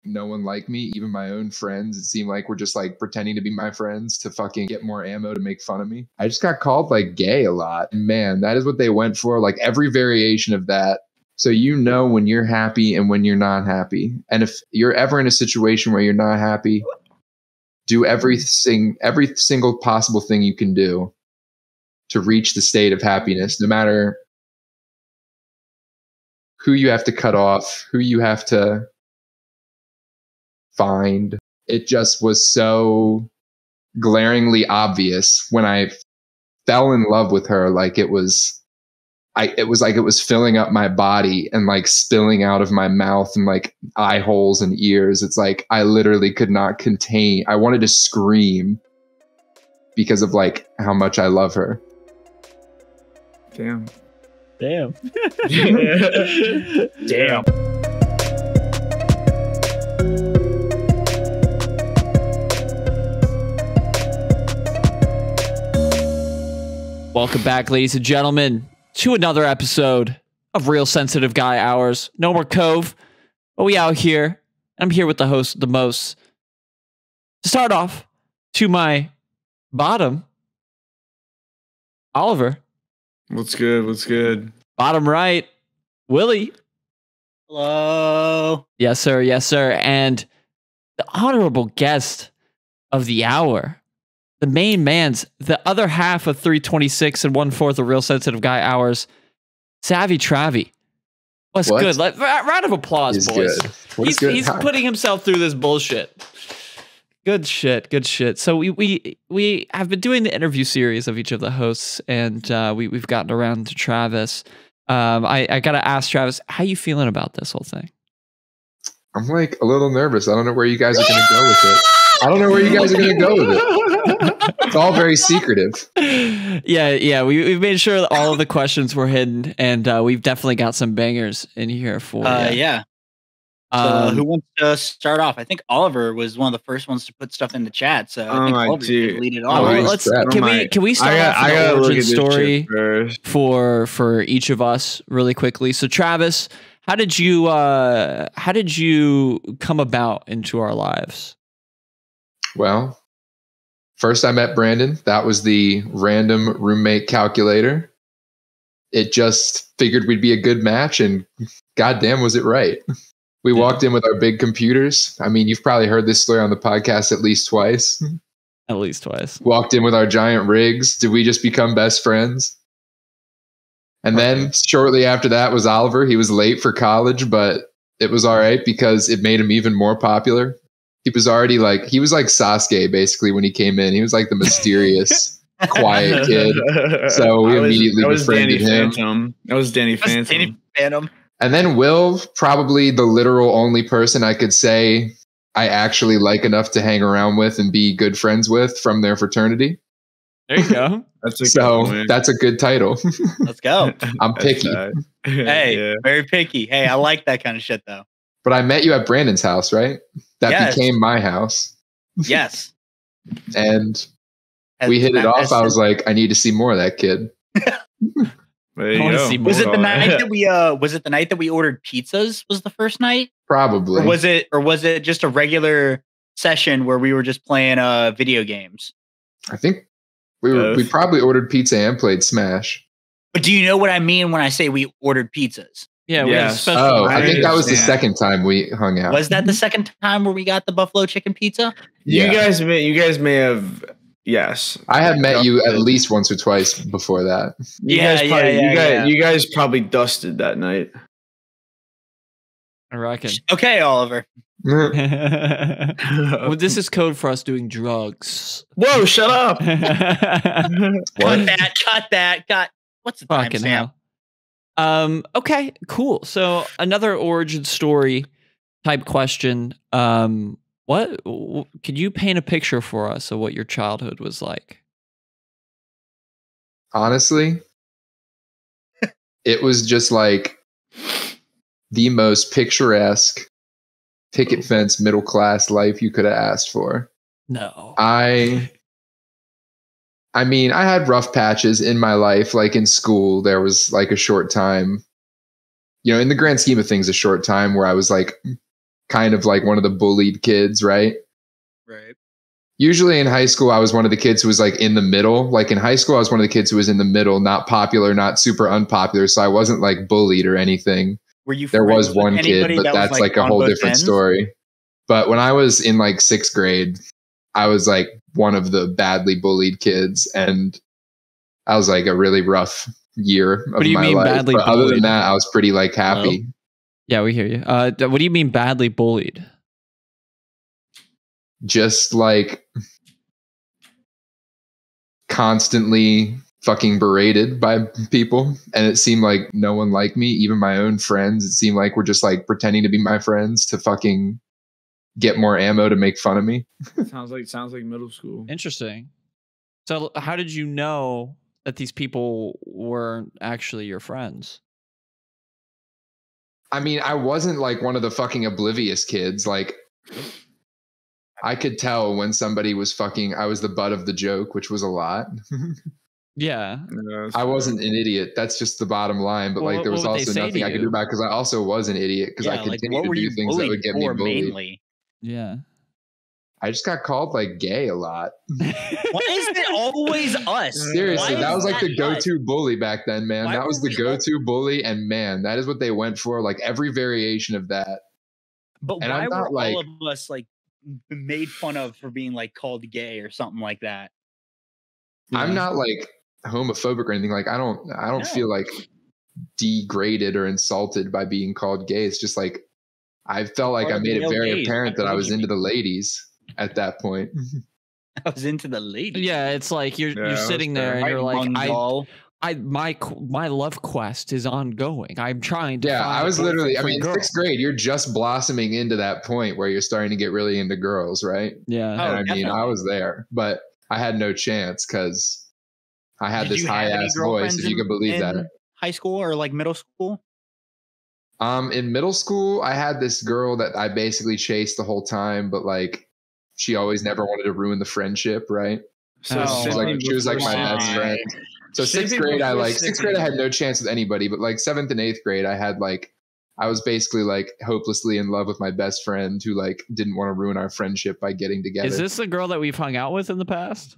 no one liked me, even my own friends. It seemed like were just like pretending to be my friends to fucking get more ammo to make fun of me. I just got called like gay a lot. And man, that is what they went for. Like every variation of that. So you know when you're happy and when you're not happy. And if you're ever in a situation where you're not happy, do every single possible thing you can do to reach the state of happiness, no matter who you have to cut off, who you have to find. It just was so glaringly obvious when I fell in love with her. Like it was like it was filling up my body and like spilling out of my mouth and like eye holes and ears. It's like I literally could not contain. I wanted to scream because of like how much I love her. Damn. Damn. Damn. Welcome back, ladies and gentlemen, to another episode of Real Sensitive Guy Hours. No more Cove, but we out here. I'm here with the host of the most. To start off, to my bottom, Oliver. What's good? What's good? Bottom right, Willie. Hello. Yes, sir. Yes, sir. And the honorable guest of the hour, the main man's, the other half of 326 and 1/4 of Real Sensitive Guy Hours, Savvy Travy. What's good? Round of applause, boys. He's putting himself through this bullshit. Good shit. Good shit. So we have been doing the interview series of each of the hosts, and we've gotten around to Travis. I gotta ask Travis, how you feeling about this whole thing? I'm like a little nervous. I don't know where you guys are gonna go with it. It's all very secretive. Yeah. We've made sure that all of the questions were hidden, and we've definitely got some bangers in here for you. Yeah. So who wants to start off? I think Oliver was one of the first ones to put stuff in the chat, so I think Oliver can lead it off. Can we start off with the origin story for each of us really quickly? So Travis, how did you come about into our lives? Well, first I met Brandon. That was the random roommate calculator. It just figured we'd be a good match, and goddamn was it right. We walked in with our big computers. I mean, you've probably heard this story on the podcast at least twice. At least twice. Walked in with our giant rigs. Did we just become best friends? And then shortly after that was Oliver. He was late for college, but it was all right because it made him even more popular. He was already he was like Sasuke basically when he came in. He was like the mysterious, quiet kid. So we immediately befriended him. That was Danny Phantom. And then Will, probably the literal only person I could say I actually like enough to hang around with and be good friends with from their fraternity. There you go. That's a good title. Let's go. I'm picky. Hey, very picky. Hey, I like that kind of shit though. But I met you at Brandon's house, right? That became my house. Yes. And we hit it off. I was like, I need to see more of that kid. Was it the night that we ordered pizzas? Was the first night? Probably. Or was it just a regular session where we were just playing video games? I think we probably ordered pizza and played Smash. But do you know what I mean when I say we ordered pizzas? Yeah. I think that was the second time we hung out. Was that the second time where we got the buffalo chicken pizza? You guys may have. Yes, I had met you at least once or twice before that. You guys probably dusted that night. I reckon. Okay, Oliver. Well, this is code for us doing drugs. Whoa! Shut up. Cut that. What's the time, Sam? Okay, cool. So another origin story type question. What could you paint a picture for us of what your childhood was like? Honestly, it was just like the most picturesque picket fence middle class life you could have asked for. No. I mean, I had rough patches in my life. Like in school, there was like a short time, in the grand scheme of things, a short time where I was like kind of like one of the bullied kids, right? Right. Usually in high school, I was one of the kids who was like in the middle. Like in high school, I was one of the kids who was in the middle, not popular, not super unpopular. So I wasn't like bullied or anything. Were you? There was one kid, but that's like a whole different story. But when I was in like 6th grade, I was like one of the badly bullied kids, and I was like a really rough year of my life. Badly but bullied? Other than that, I was pretty like happy. Hello? Yeah, we hear you. What do you mean badly bullied? Just like constantly fucking berated by people, and it seemed like no one liked me, even my own friends. It seemed like we're just like pretending to be my friends to fucking get more ammo to make fun of me. sounds like middle school. Interesting. So how did you know that these people weren't actually your friends? I mean, I wasn't like one of the fucking oblivious kids. Like, I could tell when somebody was fucking, I was the butt of the joke, which was a lot. Yeah. I wasn't an idiot. That's just the bottom line. But like, there was also nothing I could do about it, because I also was an idiot, because I continued to do things that would get me bullied. Mainly? Yeah. I just got called like gay a lot. Why is it always us? Seriously, that was like the go-to bully back then, man. That was the go-to bully, and man, that is what they went for. Like every variation of that. But and why were all of us like made fun of for being like called gay or something like that? Yeah. I'm not like homophobic or anything. Like I don't feel like degraded or insulted by being called gay. It's just like I felt like I made it very apparent that I was into the ladies at that point. I was into the ladies. Yeah, it's like you're sitting there and you're like, my love quest is ongoing. I'm trying to. Yeah, I was literally. I mean, in 6th grade, you're just blossoming into that point where you're starting to get really into girls, right? Yeah. And I mean, I was there, but I had no chance because I had this high ass voice, if you could believe that. High school or like middle school? In middle school, I had this girl that I basically chased the whole time, but like she always never wanted to ruin the friendship, right? So she was like my best friend. So 6th grade, I had no chance with anybody, but like 7th and 8th grade, I was basically like hopelessly in love with my best friend who like didn't want to ruin our friendship by getting together. Is this the girl that we've hung out with in the past?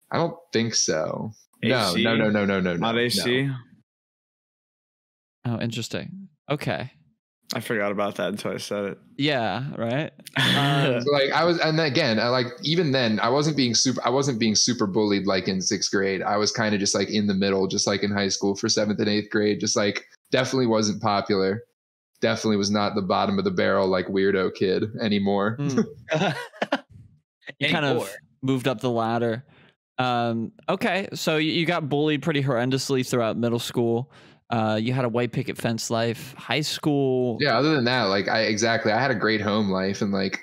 I don't think so. AC? No. Not AC? No. Oh, interesting. Okay. I forgot about that until I said it. Yeah, right. So like I was, and again, even then, I wasn't being super bullied like in 6th grade. I was kind of just like in the middle, just like in high school for 7th and 8th grade. Just like definitely wasn't popular. Definitely was not the bottom of the barrel like weirdo kid anymore. You kind of moved up the ladder. Okay, so you got bullied pretty horrendously throughout middle school. You had a white picket fence life, high school. Yeah, other than that, like I had a great home life and like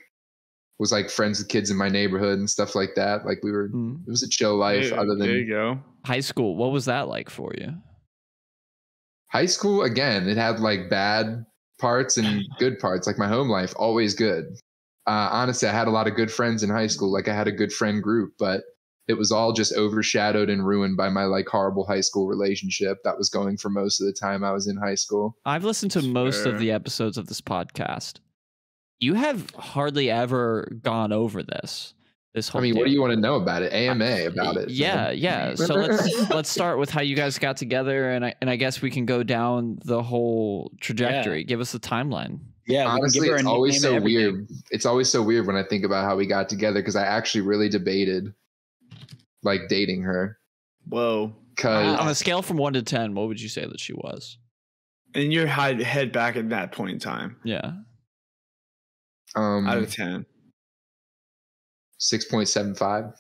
was like friends with kids in my neighborhood and stuff like that. Like it was a chill life. Other than there you go. High school, what was that like for you? High school, again, it had like bad parts and good parts. Like my home life, always good. Honestly, I had a lot of good friends in high school. Like I had a good friend group, but it was all just overshadowed and ruined by my like horrible high school relationship that was going for most of the time I was in high school. I've listened to most of the episodes of this podcast. You have hardly ever gone over this whole what do you want to know about it? AMA about it. Yeah. So let's start with how you guys got together, and I guess we can go down the whole trajectory. Give us the timeline. Yeah, honestly, it's always so weird. It's always so weird when I think about how we got together, because I actually really debated like dating her. Whoa. Cause on a scale from 1 to 10, what would you say that she was? In your head back at that point in time. Yeah. Out of 10. 6.75.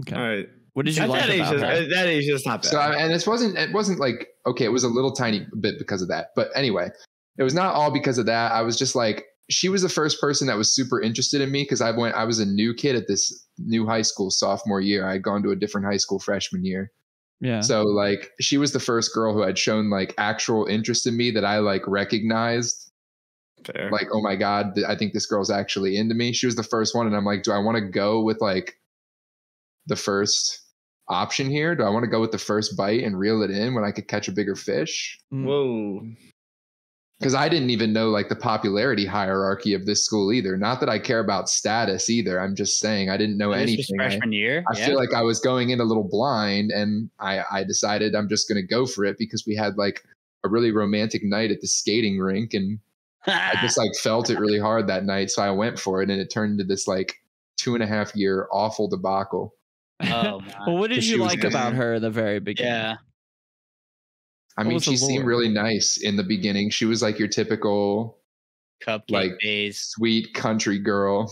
Okay. All right. What did you like about that? That age is not bad. So, and it wasn't like, okay, it was a little tiny bit because of that. But anyway, it was not all because of that. I was just like, she was the first person that was super interested in me, because I was a new kid at this new high school sophomore year. I had gone to a different high school freshman year. Yeah. So like she was the first girl who had shown like actual interest in me that I like recognized. Fair. Like, oh my God, I think this girl's actually into me. She was the first one. And I'm like, do I want to go with like the first option here? Do I want to go with the first bite and reel it in when I could catch a bigger fish? Whoa. because I didn't even know like the popularity hierarchy of this school either. Not that I care about status either. I'm just saying I didn't know anything. This was freshman year. I feel like I was going in a little blind, and I decided I'm just going to go for it because we had like a really romantic night at the skating rink, and I just like felt it really hard that night. So I went for it, and it turned into this like 2.5 year awful debacle. Oh, well, what did you like about her in the very beginning? Yeah. I mean, she seemed really nice in the beginning. She was like your typical cupcake like sweet country girl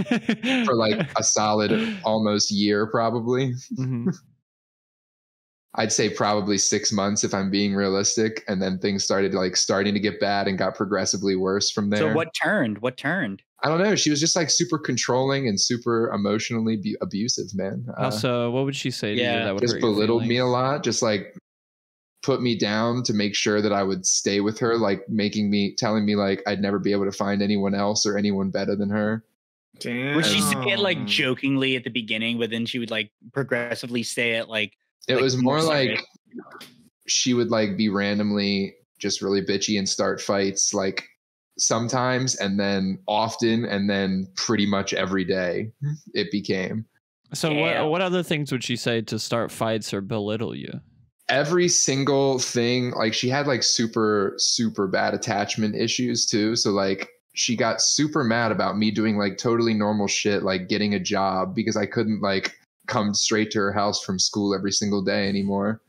for like a solid almost year, probably. Mm-hmm. I'd say probably 6 months if I'm being realistic. And then things started starting to get bad and got progressively worse from there. So what turned? I don't know. She was just like super controlling and super emotionally abusive, man. So what would she say to you that would just belittled me a lot. Just like put me down to make sure that I would stay with her, like telling me like I'd never be able to find anyone else or anyone better than her. Damn. Would she say it like jokingly at the beginning, but then she would like progressively say it like it was more like she would like be randomly just really bitchy and start fights like sometimes and then often and then pretty much every day it became. So what other things would she say to start fights or belittle you? Every single thing. Like she had like super, super bad attachment issues too. So like she got super mad about me doing like totally normal shit, like getting a job because I couldn't like come straight to her house from school every single day anymore.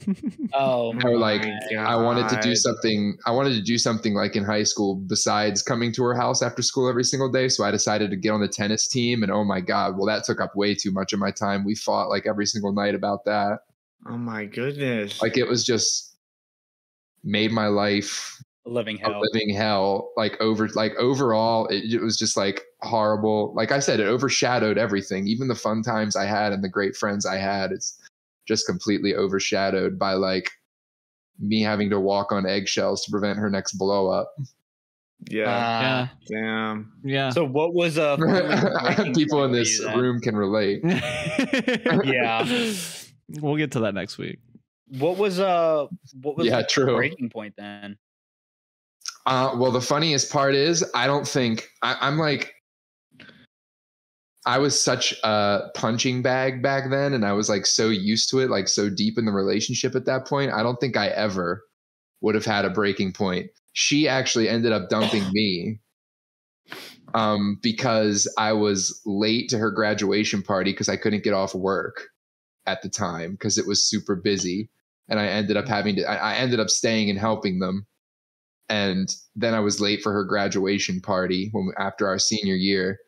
Oh, or like I wanted to do something like in high school besides coming to her house after school every single day. So I decided to get on the tennis team, and oh my God, well, that took up way too much of my time. We fought like every single night about that. Oh my goodness. Like it was just made my life a living hell. Like overall, it was just like horrible. Like I said, it overshadowed everything. Even the fun times I had and the great friends I had, it's just completely overshadowed by like me having to walk on eggshells to prevent her next blow up. Yeah. Damn. Yeah. So what was people in this room can relate. Yeah. We'll get to that next week. What was true breaking point then? Well, the funniest part is I don't think I'm like, I was such a punching bag back then, and I was like so used to it, like so deep in the relationship at that point. I don't think I ever would have had a breaking point. She actually ended up dumping me because I was late to her graduation party because I couldn't get off work at the time because it was super busy, and I ended up staying and helping them. And then I was late for her graduation party after our senior year.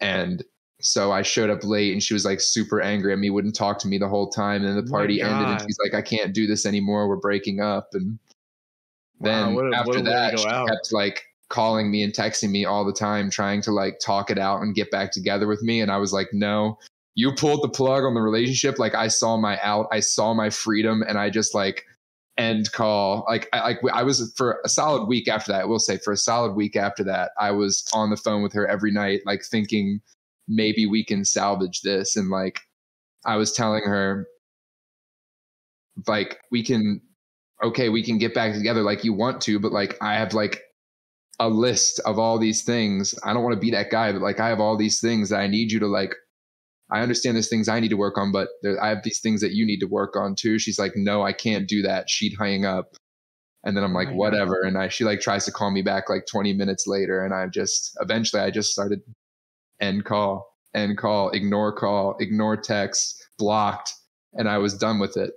And so I showed up late, and she was like super angry at me, wouldn't talk to me the whole time. And then the party ended, and she's like, I can't do this anymore. We're breaking up. And then after that, she kept like calling me and texting me all the time, trying to like talk it out and get back together with me. And I was like, no, you pulled the plug on the relationship. Like I saw my out, I saw my freedom, and I just like end call. I was for a solid week after that. I will say for a solid week after that, I was on the phone with her every night, like thinking maybe we can salvage this. And like, I was telling her like, we can get back together like you want to, but like, I have like a list of all these things. I don't want to be that guy, but like, I have all these things that I need you to like, I understand there's things I need to work on, but I have these things that you need to work on too. She's like, no, I can't do that. She'd hang up. And then I'm like, whatever. And she like tries to call me back like 20 minutes later. And eventually I just started end call, ignore text, blocked. And I was done with it.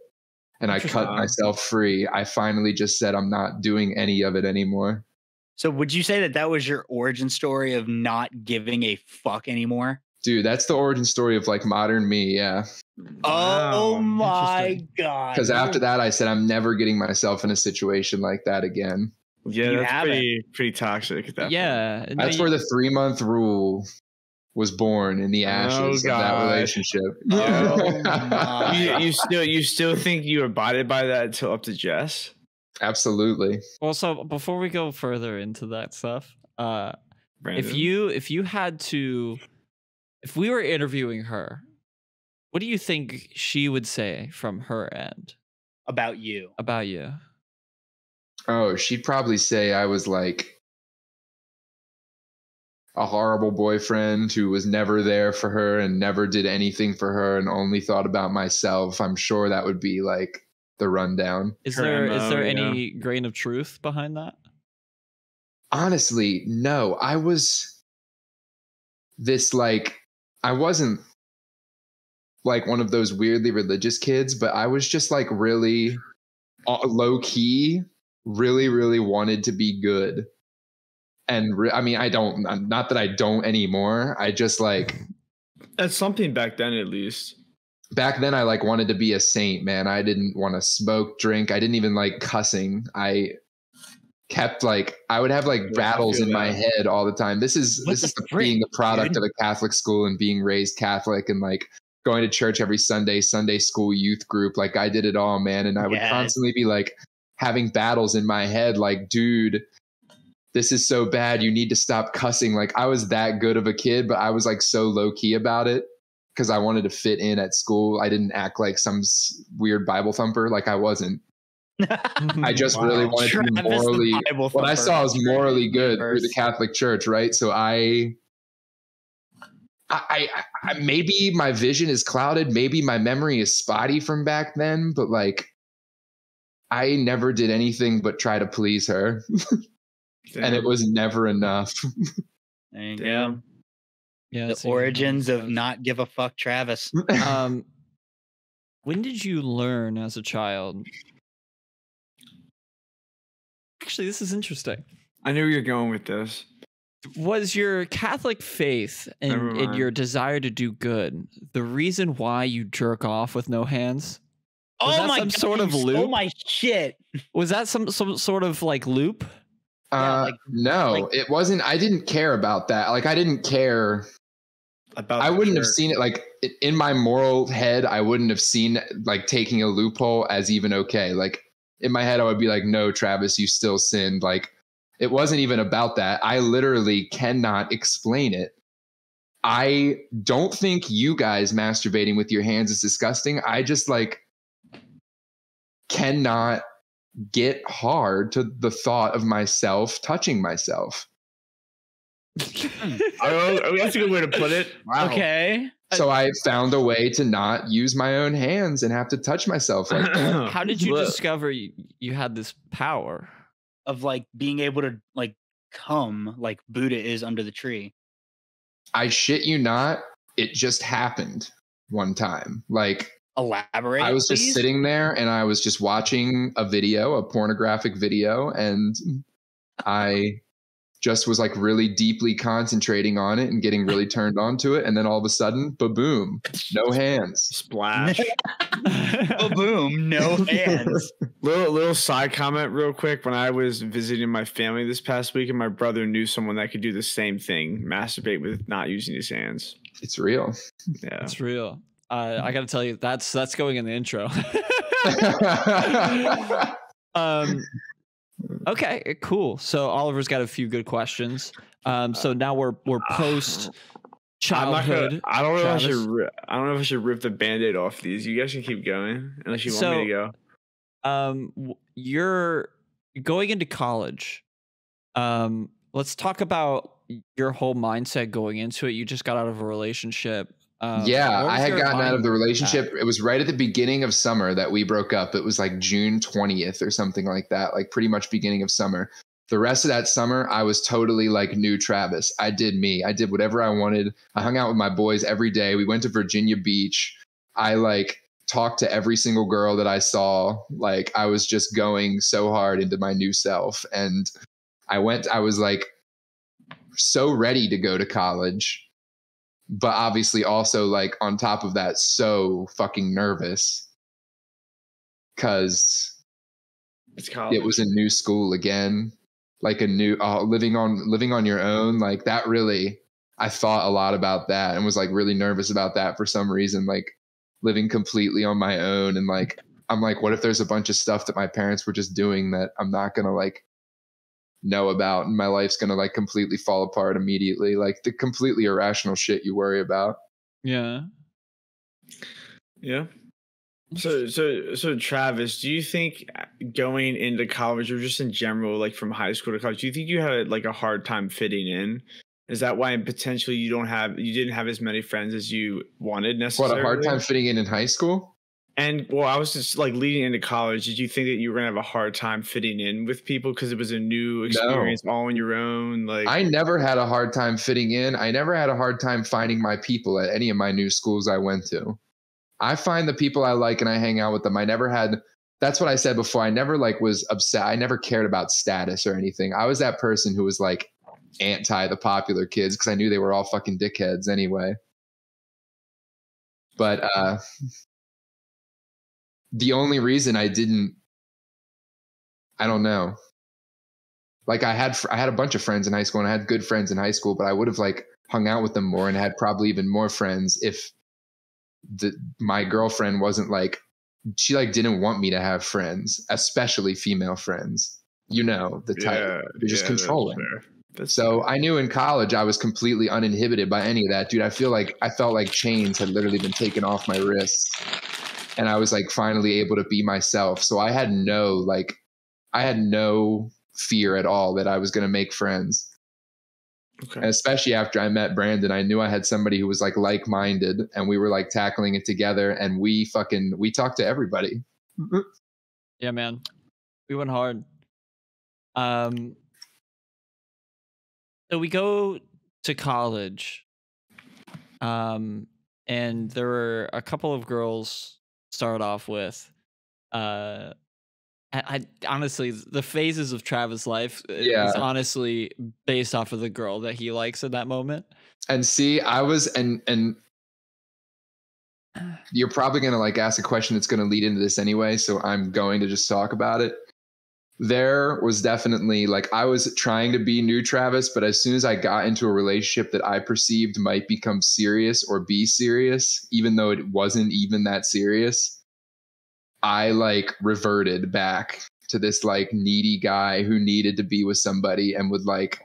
And I cut myself free. I finally just said, I'm not doing any of it anymore. So would you say that was your origin story of not giving a fuck anymore? Dude, that's the origin story of like modern me. Yeah. Oh my God. Because after that, I said, I'm never getting myself in a situation like that again. Yeah, that's pretty toxic. Yeah. That's where the 3-month rule was born in the ashes of that relationship. You still think you abided by that until up to Jess? Absolutely. Well, so before we go further into that stuff, Brandyn? if we were interviewing her, what do you think she would say from her end about you? Oh, she'd probably say I was like a horrible boyfriend who was never there for her and never did anything for her and only thought about myself. I'm sure that would be like the rundown. Is there any grain of truth behind that? Honestly, no. I was this like, I wasn't like one of those weirdly religious kids, but I was just like really low key, really wanted to be good. And I mean, not that I don't anymore. I just like. That's something back then, at least. Back then, I like wanted to be a saint, man. I didn't want to smoke, drink. I didn't even like cussing. I kept like, I would have like battles in my head all the time. This is being the product of a Catholic school and being raised Catholic and like going to church every Sunday school youth group. Like I did it all, man. And I would constantly be like having battles in my head. Like, dude, this is so bad. You need to stop cussing. Like I was that good of a kid, but I was like so low key about it because I wanted to fit in at school. I didn't act like some weird Bible thumper. Like I wasn't. I just really wanted to be morally. What I saw was morally good through the Catholic Church, right? So I maybe my vision is clouded. Maybe my memory is spotty from back then, but like I never did anything but try to please her. And it was never enough. There you go. Yeah, the origins of not give a fuck Travis. When did you learn as a child? Actually, this is interesting. I knew you were going with this. Was your Catholic faith and your desire to do good the reason why you jerk off with no hands? Was that some sort of loop? Oh my shit! Was that some sort of like loop? No, it wasn't. I didn't care about that. Like I didn't care about. I wouldn't have seen it like in my moral head. I wouldn't have seen like taking a loophole as even okay. Like in my head, I would be like, "No, Travis, you still sinned." Like it wasn't even about that. I literally cannot explain it. I don't think you guys masturbating with your hands is disgusting. I just like cannot get hard to the thought of myself touching myself. Oh, that's a good way to put it. Wow. Okay. So I found a way to not use my own hands and have to touch myself like that. How did you discover you had this power of like being able to like come like Buddha is under the tree? I shit you not, it just happened one time. Like elaborate. I was just sitting there and I was just watching a pornographic video, and I just was like really deeply concentrating on it and getting really turned on to it. And then all of a sudden, ba-boom, no hands. Splash. Ba-boom, no hands. Little side comment real quick. When I was visiting my family this past week and my brother knew someone that could do the same thing, masturbate with not using his hands. It's real. Yeah. It's real. I got to tell you, that's going in the intro. Okay, cool. So Oliver's got a few good questions. So now we're post childhood. I don't know if I should rip the Band-Aid off these. You guys can keep going unless you want me to go. You're going into college. Let's talk about your whole mindset going into it. You just got out of a relationship. I had gotten out of the relationship. It was right at the beginning of summer that we broke up. It was like June 20th or something like that, like pretty much beginning of summer. The rest of that summer, I was totally like new Travis. I did me. I did whatever I wanted. I hung out with my boys every day. We went to Virginia Beach. I like talked to every single girl that I saw. Like I was just going so hard into my new self. And I was like so ready to go to college. But obviously also like on top of that, so fucking nervous because it was a new school again, like a new living on your own. Like that really, I thought a lot about that and was like really nervous about that for some reason, like living completely on my own. And like, I'm like, what if there's a bunch of stuff that my parents were just doing that I'm not going to like know about, and my life's gonna like completely fall apart immediately, like the completely irrational shit you worry about. Yeah. So Travis, do you think going into college or just in general, like from high school to college, do you think you had like a hard time fitting in? Is that why potentially you didn't have as many friends as you wanted necessarily? What, a hard time fitting in high school? And well, I was just like leading into college. Did you think that you were gonna have a hard time fitting in with people because it was a new experience, all on your own? Like, I never had a hard time fitting in. I never had a hard time finding my people at any of my new schools I went to. I find the people I like and I hang out with them. I never had, that's what I said before. I never like was upset. I never cared about status or anything. I was that person who was like anti the popular kids because I knew they were all fucking dickheads anyway. But the only reason I don't know. Like I had a bunch of friends in high school and I had good friends in high school, but I would have like hung out with them more and had probably even more friends if my girlfriend wasn't like, she like didn't want me to have friends, especially female friends. You know, the type. You're just controlling. So I knew in college I was completely uninhibited by any of that, dude. I felt like chains had literally been taken off my wrists, and I was like finally able to be myself. So I had no fear at all that I was going to make friends. Okay. And especially after I met Brandon, I knew I had somebody who was like-minded, and we were like tackling it together, and we talked to everybody. Yeah, man, we went hard. So we go to college, and there were a couple of girls start off with. I honestly, the phases of Travis' life is honestly based off of the girl that he likes in that moment. And see, I was, and you're probably going to like ask a question that's going to lead into this anyway. So I'm going to just talk about it. There was definitely like, I was trying to be new Travis, but as soon as I got into a relationship that I perceived might become serious or be serious, even though it wasn't even that serious, I like reverted back to this like needy guy who needed to be with somebody and would like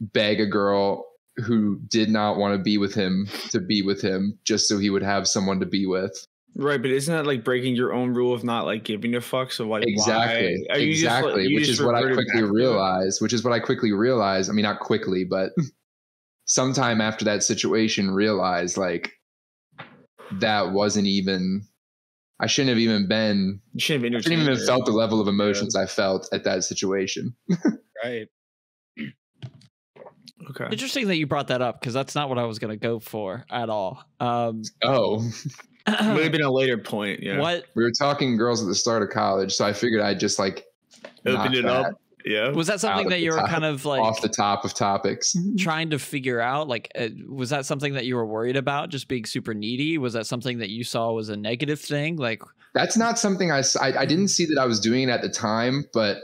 beg a girl who did not want to be with him to be with him just so he would have someone to be with. Right, but isn't that like breaking your own rule of not like giving a fuck? So like, exactly, why? Exactly, which is what I quickly realized. I mean, not quickly, but sometime after that situation, realized like that wasn't even. I shouldn't have even been. You shouldn't have even felt the level of emotions I felt at that situation. Right. Okay. Interesting that you brought that up because that's not what I was going to go for at all. Would have been a later point. Yeah. What? We were talking girls at the start of college, so I figured I'd just like open it up. Yeah. Was that something that you were kind of like off the top of topics trying to figure out? Like, was that something that you were worried about, just being super needy? Was that something that you saw was a negative thing? Like, that's not something I didn't see that I was doing it at the time, but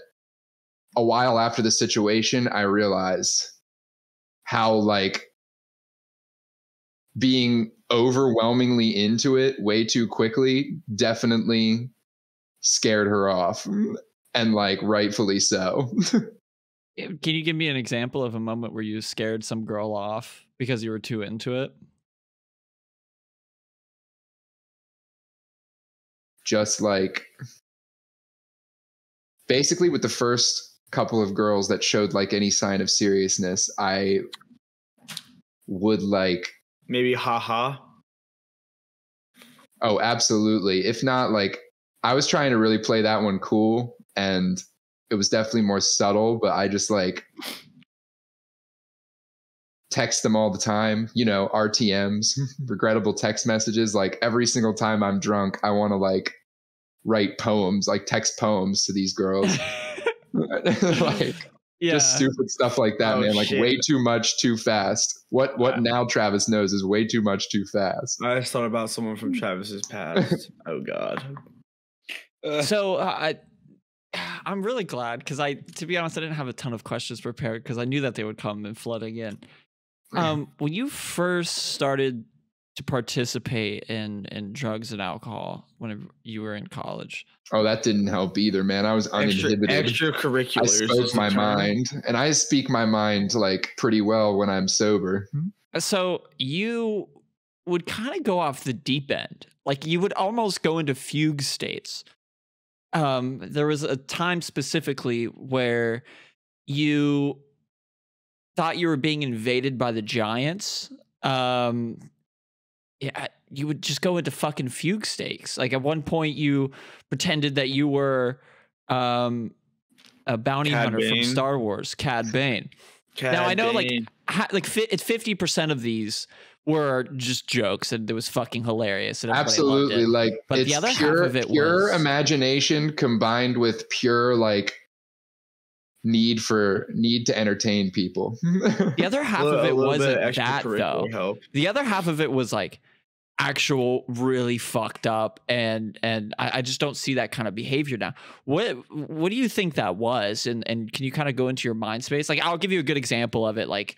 a while after the situation, I realized how like being overwhelmingly into it way too quickly definitely scared her off. And like rightfully so. Can you give me an example of a moment where you scared some girl off because you were too into it? Just like basically with the first couple of girls that showed like any sign of seriousness, I would like maybe haha. Oh, absolutely. If not, like I was trying to really play that one cool. And it was definitely more subtle, but I just like text them all the time, you know, RTMs, regrettable text messages. Like every single time I'm drunk, I want to like write poems, like text poems to these girls. Like just stupid stuff like that, man. Like shit. Way too much, too fast. What now Travis knows is way too much, too fast. I just thought about someone from Travis's past. Oh God. So I'm really glad because to be honest, I didn't have a ton of questions prepared because I knew that they would come and flooding in. When you first started to participate in drugs and alcohol when you were in college. Oh, that didn't help either, man. I was uninhibited. Extracurriculars. I spoke my mind, and I speak my mind like pretty well when I'm sober. So you would kind of go off the deep end. Like you would almost go into fugue states. There was a time specifically where you thought you were being invaded by the giants. Yeah, you would just go into fucking fugue states. Like at one point you pretended that you were a bounty hunter from Star Wars, Cad Bane. Now I know like it's 50% of these were just jokes and it was fucking hilarious. And absolutely, like, but the other half of it pure was imagination combined with pure like need to entertain people. The other half of it wasn't that though. Help. The other half of it was like actual really fucked up, and I just don't see that kind of behavior now. What do you think that was? And can you kind of go into your mind space? Like I'll give you a good example of it. Like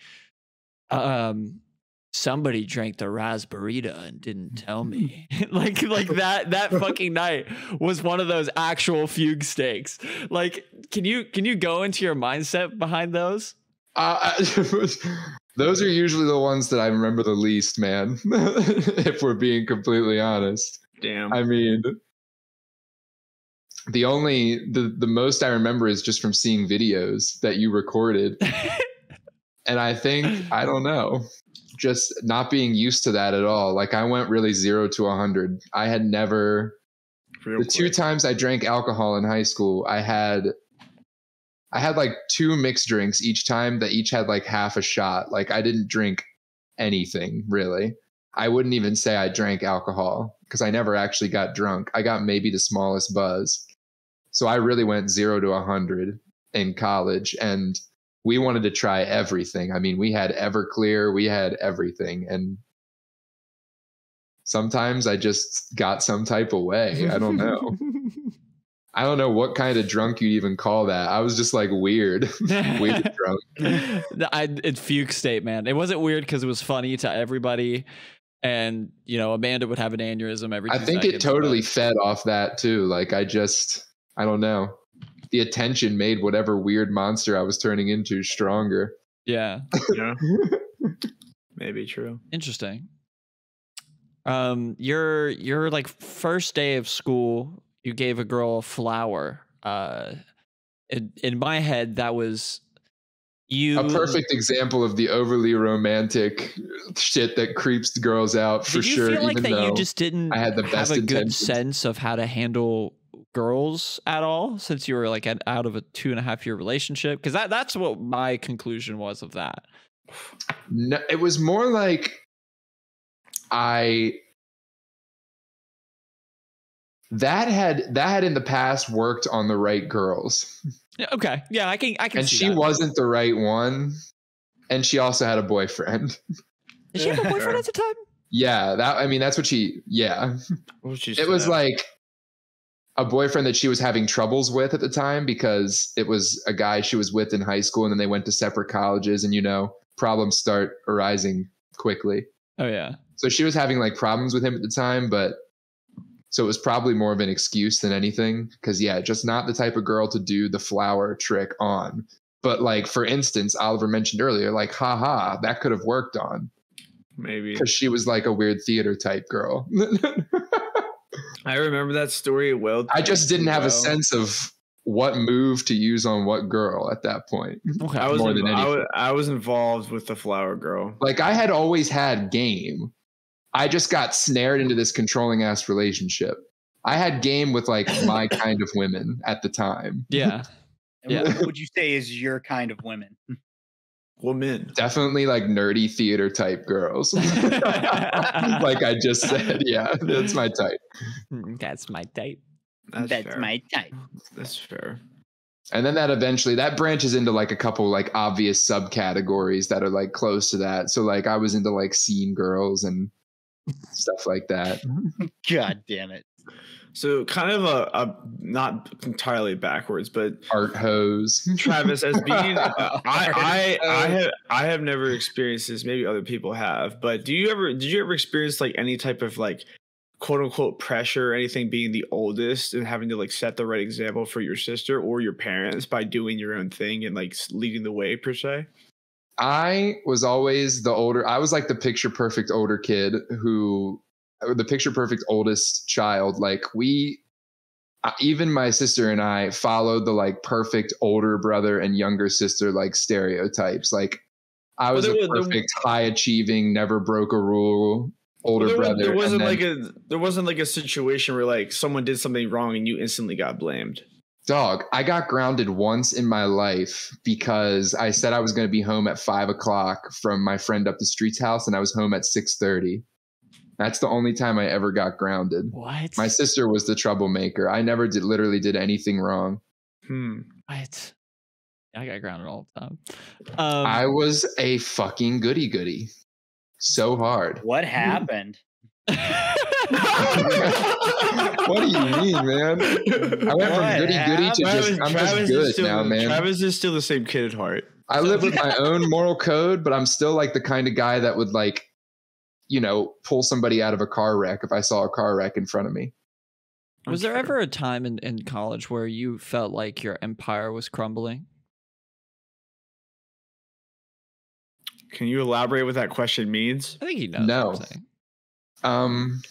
somebody drank the raspberita and didn't tell me. like that fucking night was one of those actual fugue stakes. Like can you go into your mindset behind those? Those are usually the ones that I remember the least, man. If we're being completely honest. Damn. I mean, the most I remember is just from seeing videos that you recorded. And I think, I don't know, just not being used to that at all. Like I went really 0 to 100. I had never, the 2 times I drank alcohol in high school, I had like 2 mixed drinks each time that each had like half a shot. Like I didn't drink anything really. I wouldn't even say I drank alcohol because I never actually got drunk. I got maybe the smallest buzz. So I really went 0 to 100 in college, and we wanted to try everything. I mean, we had Everclear, we had everything. And sometimes I just got some type of way. I don't know. I don't know what kind of drunk you'd even call that. I was just like weird drunk. It's fugue state, man. It wasn't weird because it was funny to everybody. And, you know, Amanda would have an aneurysm every 2 seconds. I think it totally fed off that too. Like I don't know. The attention made whatever weird monster I was turning into stronger. Yeah. Yeah. Maybe true. Interesting. Your like first day of school, you gave a girl a flower. In my head, that was a perfect example of the overly romantic shit that creeps the girls out for sure. Did you feel like that you just didn't have a good sense of how to handle girls at all, since you were like out of a 2.5-year relationship? Because that's what my conclusion was of that. No, it was more like that had in the past worked on the right girls. Okay, yeah, I can. And see she that. wasn't the right one, and she also had a boyfriend. Did she have a boyfriend at the time? Yeah, that's what she. Yeah, it was like a boyfriend that she was having troubles with at the time because it was a guy she was with in high school, and then they went to separate colleges, and problems start arising quickly. Oh yeah. So she was having like problems with him at the time, but so it was probably more of an excuse than anything. Because yeah, just not the type of girl to do the flower trick on. But like for instance, Oliver mentioned earlier, like haha, that could have worked on. Maybe because she was like a weird theater type girl. I remember that story well. I just didn't have a sense of what move to use on what girl at that point. Okay. I was involved with the flower girl. Like I had always had game. I just got snared into this controlling ass relationship. I had game with like my kind of women at the time. Yeah. Yeah. What would you say is your kind of women? Women. Definitely like nerdy theater type girls. Like I just said. Yeah, that's my type. That's my type. That's my type. That's fair. And then that branches into like a couple like obvious subcategories that are like close to that. So like I was into like scene girls and stuff like that. God damn it. So kind of a not entirely backwards, but art hose. Travis, as being I have never experienced this. Maybe other people have, but did you ever experience like any type of like quote unquote pressure or anything, being the oldest and having to like set the right example for your sister or your parents by doing your own thing and like leading the way per se? I was always the older. I was like the picture perfect older kid the picture perfect oldest child. Like even my sister and I followed the like perfect older brother and younger sister like stereotypes. Like I was a perfect high achieving, never broke a rule older brother. There wasn't like a situation where like someone did something wrong and you instantly got blamed. Dog, I got grounded once in my life because I said I was going to be home at 5 o'clock from my friend up the street's house, and I was home at 6:30. That's the only time I ever got grounded. What? My sister was the troublemaker. I never literally did anything wrong. What? I got grounded all the time. I was a fucking goody. So hard. What happened? What do you mean, man? I went from goody to I'm just good now, man. Travis is still the same kid at heart. I live with my own moral code, but I'm still like the kind of guy that would like, pull somebody out of a car wreck if I saw a car wreck in front of me. Was there ever a time in college where you felt like your empire was crumbling? Can you elaborate what that question means? I think he knows. No. What I'm saying.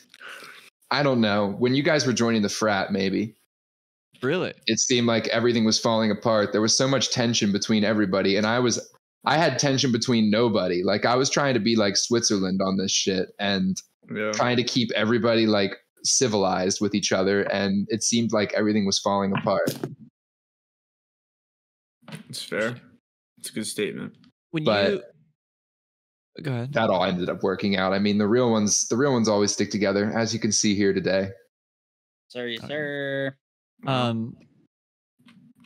I don't know. When you guys were joining the frat, maybe. Really? It seemed like everything was falling apart. There was so much tension between everybody, and I had tension between nobody. Like I was trying to be like Switzerland on this shit and trying to keep everybody like civilized with each other, and it seemed like everything was falling apart. It's fair. It's a good statement. Go ahead. That all ended up working out. I mean, the real ones always stick together, as you can see here today. Sorry, sir.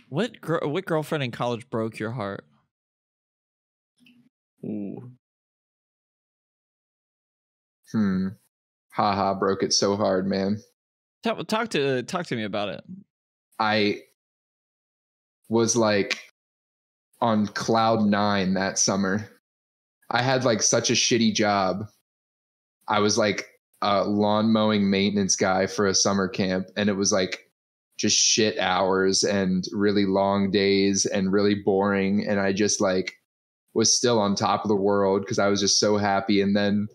What girlfriend in college broke your heart? Ooh. Haha, broke it so hard, man. Talk to me about it. I was like on cloud 9 that summer. I had like such a shitty job. I was like a lawn mowing maintenance guy for a summer camp, and it was like just shit hours and really long days and really boring. And I just like was still on top of the world because I was just so happy. And then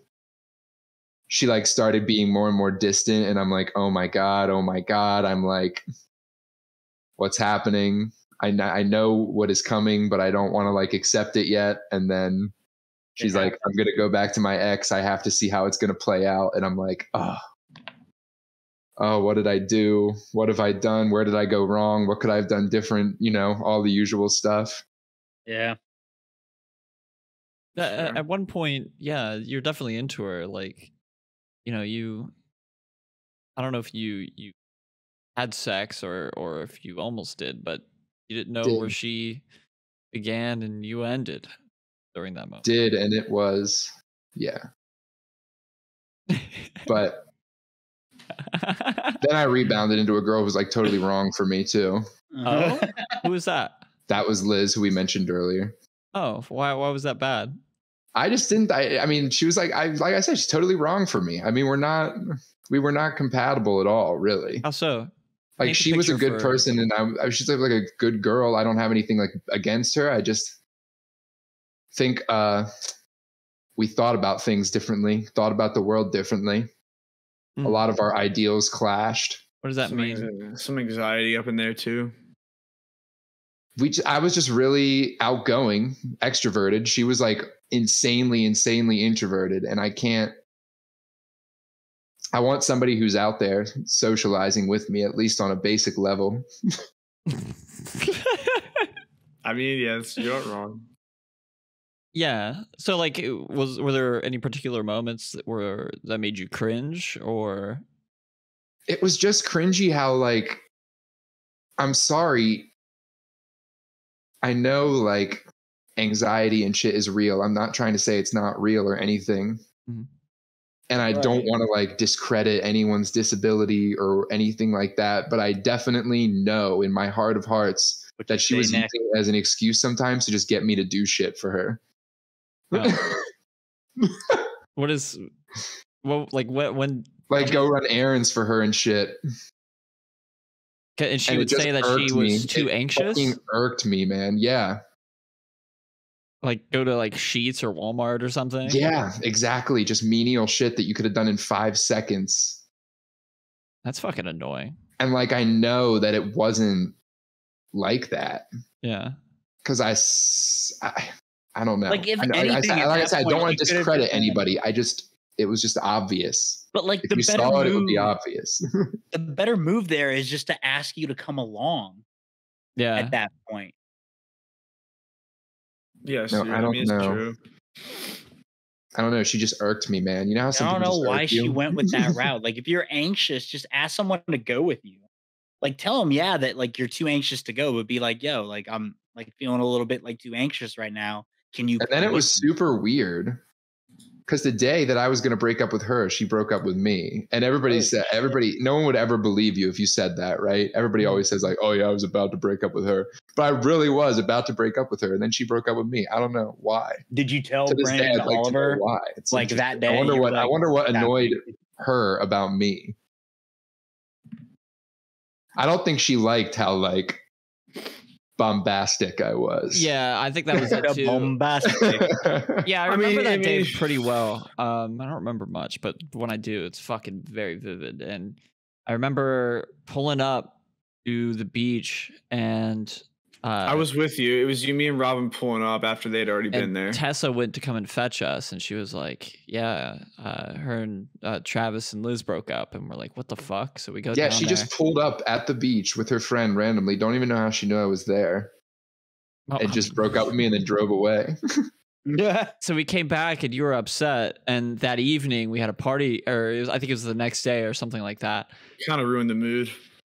she like started being more and more distant, and I'm like, oh my God. I'm like, what's happening? I know what is coming, but I don't want to like accept it yet. And then she's like, I'm going to go back to my ex. I have to see how it's going to play out. And I'm like, oh, what did I do? What have I done? Where did I go wrong? What could I have done different? All the usual stuff. Yeah. At one point, yeah, you're definitely into her. Like, I don't know if you had sex or if you almost did, but you didn't know where she began and you ended during that moment. Did, and it was, yeah. But then I rebounded into a girl who was like totally wrong for me too. Oh, who was that? That was Liz, who we mentioned earlier. Oh, why was that bad? I just didn't. I mean, she was like I said, she's totally wrong for me. I mean, we were not compatible at all, really. How so? Like she was a good person, and she's like a good girl. I don't have anything like against her. I just think we thought about things differently, thought about the world differently. A lot of our ideals clashed. What does that mean? Some anxiety up in there too. I was just really outgoing, extroverted. She was like insanely introverted, and I want somebody who's out there socializing with me, at least on a basic level. I mean, yes, you're not wrong. Yeah. So like, were there any particular moments that made you cringe, or? It was just cringy how like, I'm sorry. I know like anxiety and shit is real. I'm not trying to say it's not real or anything. Mm-hmm. And I don't want to like discredit anyone's disability or anything like that. But I definitely know in my heart of hearts that she was using it as an excuse sometimes to just get me to do shit for her. When go run errands for her and shit. And she would say that she was too anxious. It fucking irked me, man. Yeah. Like go to like Sheetz or Walmart or something. Yeah, exactly. Just menial shit that you could have done in 5 seconds. That's fucking annoying. And like, I know that it wasn't like that. Yeah. Because I don't know. Like if I said, I don't want to discredit anybody. It was just obvious. But like if you saw it, it would be obvious. The better move there is just to ask you to come along. Yeah. At that point. Yes, no, yeah, I don't know. It's true. I don't know. She just irked me, man. You know how some I don't know why she you? went with that route. Like if you're anxious, just ask someone to go with you. Like tell them, yeah, that like you're too anxious to go, but be like, yo, like I'm like feeling a little bit like too anxious right now. Can you? And then it was super weird because the day that I was going to break up with her, she broke up with me, and no one would ever believe you if you said that, right? Everybody always says like, oh yeah, I was about to break up with her, but I really was about to break up with her, and then she broke up with me. I don't know why. Did you tell Brandyn and Oliver why? It's like that day? I wonder what annoyed her about me. I don't think she liked how like bombastic I was. Yeah, I think that was it too. Bombastic. Yeah, I remember that day pretty well. I don't remember much, but when I do, it's fucking very vivid. And I remember pulling up to the beach, and I was with you. It was you, me, and Robin pulling up after they'd already been there. Tessa went to come and fetch us, and she was like, "Yeah, her and Travis and Liz broke up," and we're like, "What the fuck?" So we go. Yeah, she just pulled up at the beach with her friend randomly. Don't even know how she knew I was there. And just broke up with me and then drove away. Yeah. So we came back, and you were upset. And that evening we had a party, or I think it was the next day or something like that. Kind of ruined the mood.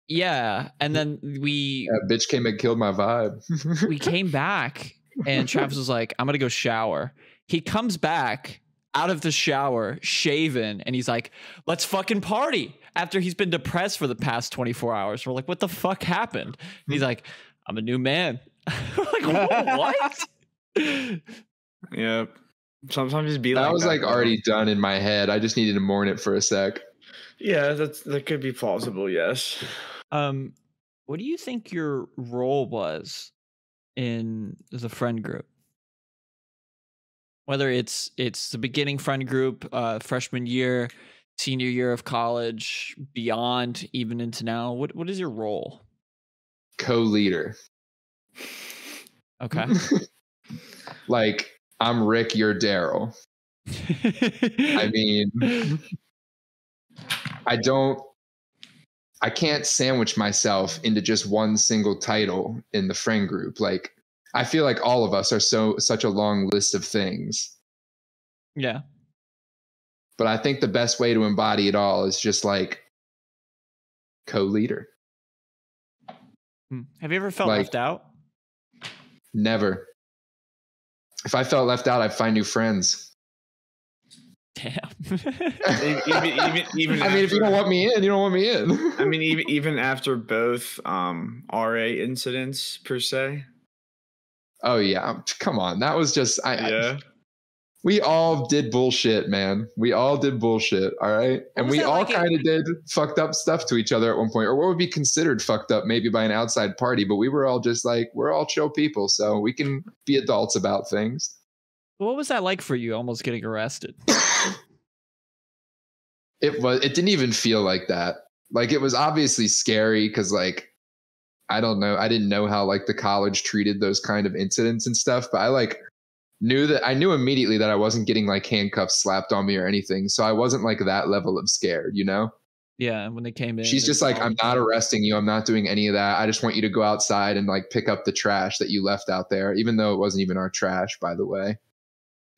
Yeah, and then bitch came and killed my vibe. We came back, and Travis was like, "I'm gonna go shower." He comes back out of the shower, shaven, and he's like, "Let's fucking party." After he's been depressed for the past 24 hours, we're like, "What the fuck happened?" And he's like, "I'm a new man." We're like, what? Yeah. Sometimes just be that like was like already done in my head. I just needed to mourn it for a sec. Yeah, that could be plausible. Yes. What do you think your role was in the friend group? Whether it's the beginning friend group, freshman year, senior year of college, beyond, even into now, what is your role? Co-leader. Okay. Like, I'm Rick, you're Daryl. I mean, I can't sandwich myself into just one single title in the friend group. Like, I feel like all of us are such a long list of things. Yeah. But I think the best way to embody it all is just like co-leader. Have you ever felt left out? Never. If I felt left out, I'd find new friends. Damn. even I mean, if you don't want me in, you don't want me in. I mean, even after both RA incidents per se. Oh yeah, come on. That was just we all did bullshit, man. We all did bullshit, all right? And we all kind of did fucked up stuff to each other at one point, or what would be considered fucked up maybe by an outside party, but we were all just like, we're all chill people, so we can be adults about things. What was that like for you, almost getting arrested? It didn't even feel like that. Like, it was obviously scary because, like, I don't know. I didn't know how, like, the college treated those kind of incidents and stuff, but I knew immediately that I wasn't getting, like, handcuffs slapped on me or anything. So I wasn't, like, that level of scared, you know? Yeah, when they came in. She's just like, I'm not arresting you. I'm not doing any of that. I just want you to go outside and, like, pick up the trash that you left out there, even though it wasn't even our trash, by the way.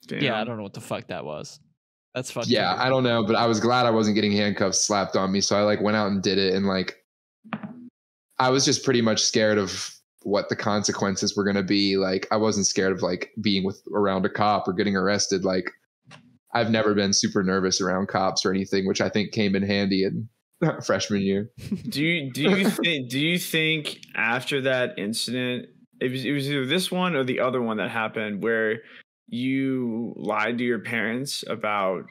Damn. Yeah, I don't know what the fuck that was. That's fucking. Yeah, I don't know, but I was glad I wasn't getting handcuffs slapped on me, so I like went out and did it, and like I was just pretty much scared of what the consequences were going to be. Like, I wasn't scared of like being around a cop or getting arrested. Like, I've never been super nervous around cops or anything, which I think came in handy in freshman year. Do you think after that incident, it was either this one or the other one that happened where you lied to your parents about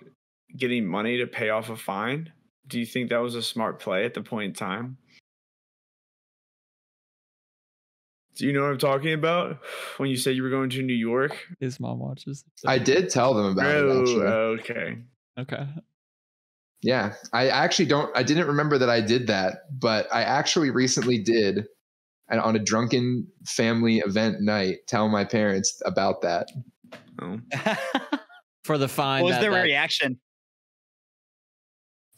getting money to pay off a fine? Do you think that was a smart play at the point in time? Do you know what I'm talking about? When you said you were going to New York? His mom watches. I did tell them about it, actually. Okay. Okay. Yeah. I didn't remember that I did that, but I actually recently did, and on a drunken family event night, tell my parents about that. Oh. For the fine. What was their reaction?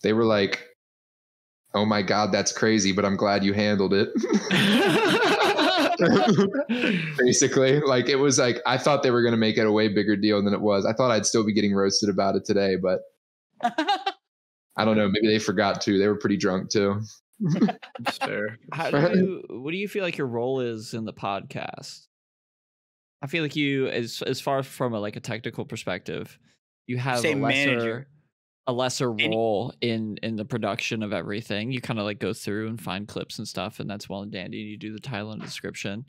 They were like, "Oh my God, that's crazy, but I'm glad you handled it." Basically, like, it was like, I thought they were going to make it a way bigger deal than it was. I thought I'd still be getting roasted about it today, but I don't know. Maybe they forgot to. They were pretty drunk too. That's fair. What do you feel like your role is in the podcast? I feel like you, as far from a technical perspective, you have a lesser role in the production of everything. You kind of go through and find clips and stuff, and that's well and dandy. And you do the title and description.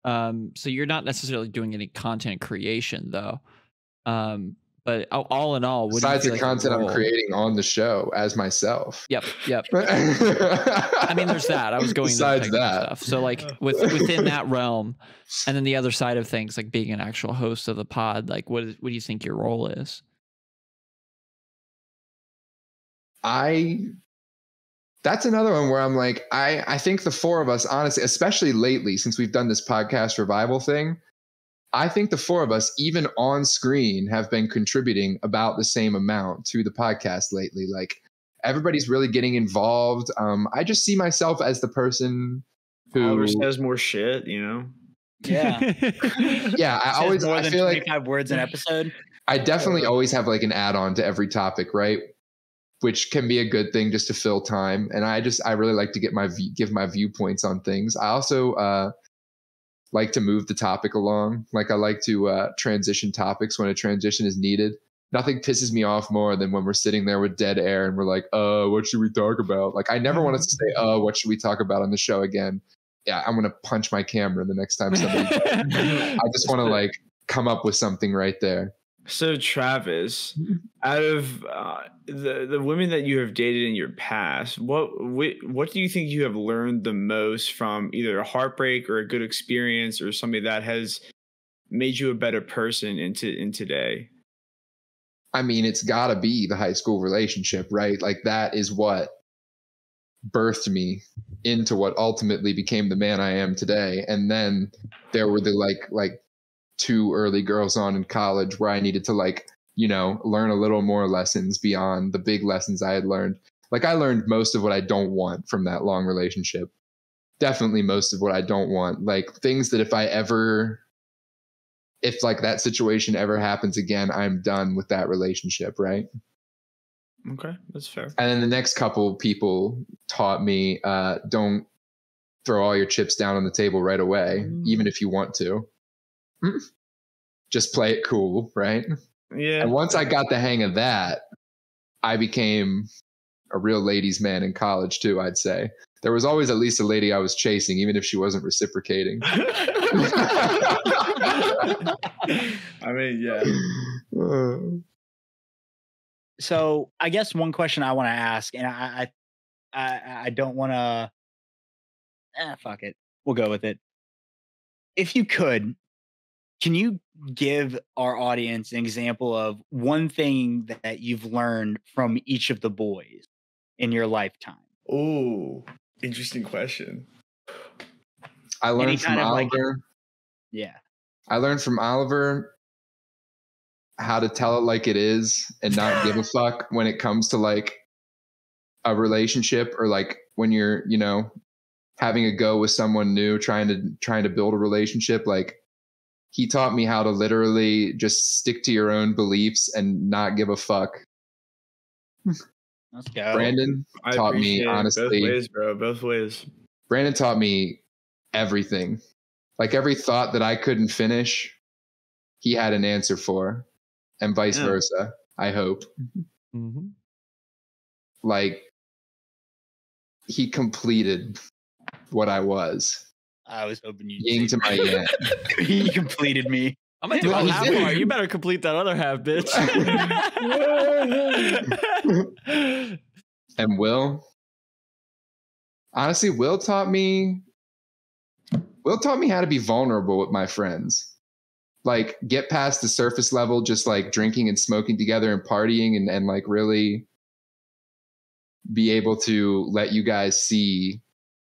So you're not necessarily doing any content creation though. But all in all, besides the content I'm creating on the show as myself. Yep. I mean, there's that. I was going besides that stuff. So within that realm, and then the other side of things, like being an actual host of the pod, what do you think your role is? That's another one where I'm like, I think the four of us, honestly, especially lately, since we've done this podcast revival thing, I think the four of us, even on screen, have been contributing about the same amount to the podcast lately. Like, everybody's really getting involved. I just see myself as the person who Oliver says more shit, Yeah. Yeah, I feel 25 words an episode. I definitely always have an add-on to every topic, right? Which can be a good thing just to fill time. And I really like to give my viewpoints on things. I also like to move the topic along. I like to transition topics when a transition is needed. Nothing pisses me off more than when we're sitting there with dead air and we're like, what should we talk about? I never want us to say, what should we talk about on the show again? Yeah, I'm going to punch my camera the next time somebody I just want to come up with something right there. So Travis, out of the women that you have dated in your past, what do you think you have learned the most from either a heartbreak or a good experience or something that has made you a better person in today? I mean, it's got to be the high school relationship, right? That is what birthed me into what ultimately became the man I am today. And then there were the two early girls on in college where I needed to learn a little more lessons beyond the big lessons I had learned. I learned most of what I don't want from that long relationship. Definitely most of what I don't want. Things that if that situation ever happens again, I'm done with that relationship, right? Okay, that's fair. And then the next couple people taught me, don't throw all your chips down on the table right away, even if you want to. Just play it cool, right? Yeah. And once I got the hang of that, I became a real ladies' man in college too, I'd say. There was always at least a lady I was chasing, even if she wasn't reciprocating. I mean, yeah. So I guess one question I want to ask, and I don't want to. Fuck it. We'll go with it. If you could, can you give our audience an example of one thing that you've learned from each of the boys in your lifetime? Oh, interesting question. I learned from Oliver. I learned from Oliver how to tell it like it is and not give a fuck when it comes to a relationship or when you're, having a go with someone new, trying to build a relationship. He taught me how to literally just stick to your own beliefs and not give a fuck. Let's go. Brandon taught me, honestly. Both ways, bro. Both ways. Brandon taught me everything. Every thought that I couldn't finish, he had an answer for, and vice versa, I hope. Mm-hmm. He completed what I was. I was hoping you'd Yin to my yang. He completed me. I'm gonna do a half part. You better complete that other half, bitch. And Will, honestly, Will taught me Will taught me how to be vulnerable with my friends. Like get past the surface level, just like drinking and smoking together and partying and like really be able to let you guys see